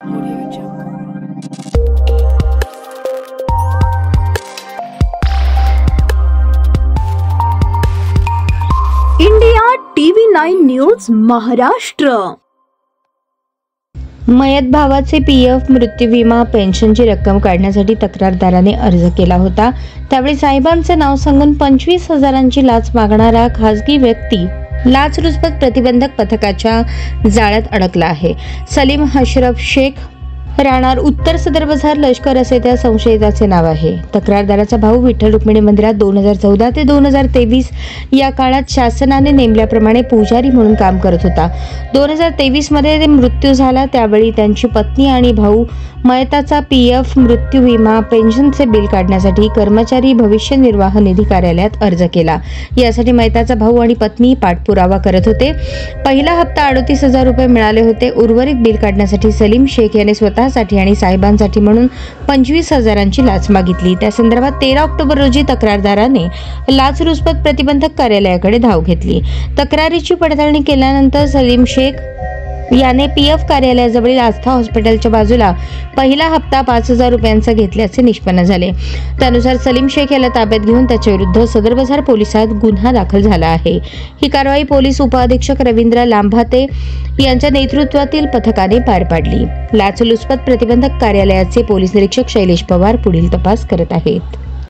India TV 9 news Maharashtra. मयत भावाचे PF मृत्यू विमा पेन्शनची रक्कम काढण्यासाठी तक्रारदाराने अर्ज केला होता। त्यावेळी साहेबांचे नाव सांगून 25,000ची लाच मागणारा खासगी व्यक्ती लाचलुचपत प्रतिबंधक पथकाच्या जाळ्यात अडकला आहे। सलीम अशरफ शेख राहणार उत्तर सदर बाजार लष्कर असे त्या संशयिताचे नाव आहे। तक्रारदाराचा भाऊ विठ्ठल रुक्मिणी मंदिरात 2014 ते 2023 या काळात शासनाने नेमल्याप्रमाणे पुजारी म्हणून काम करत होता। 2023 मध्ये मृत्यू झाला, त्यावेळी त्यांची पत्नी आणि भाऊ मयताचा पीएफ मृत्यू विमा पेन्शनचे बिल काढण्यासाठी कर्मचारी भविष्य निर्वाह निधी कार्यालयात अर्ज केला। यासाठी मयताचा भाऊ आणि पत्नी पाठपुरावा करत होते। पहिला हप्ता 38,000 रुपये मिळाले होते। उर्वरित बिल काढण्यासाठी सलीम शेख याने स्वतःसाठी आणि साहेबांसाठी म्हणून 25,000ची लाच मागितली। त्या संदर्भात 13 ऑक्टोबर रोजी तक्रारदाराने लाचलुचपत प्रतिबंधक कार्यालयाकडे धाव घेतली। तक्रारीची पडताळणी केल्यानंतर सलीम शेख याने पीएफ कार्यालयाजवळील आस्था हॉस्पिटलच्या बाजूला पहिला हप्ता 5,000 रुपयांचा घेतल्याचे निष्पन्न झाले। त्यानुसार सलीम शेख याला ताब्यात घेऊन त्याच्या विरुद्ध सदर बाजार पोलिसात गुन्हा दाखल झाला आहे। ही कारवाई पोलीस उपअधीक्षक रवींद्र लांभाते यांच्या नेतृत्वातील पथकाने पार पाडली। लाचलुचपत प्रतिबंधक कार्यालयाचे पोलीस निरीक्षक शैलेश पवार पुढील तपास करत आहेत।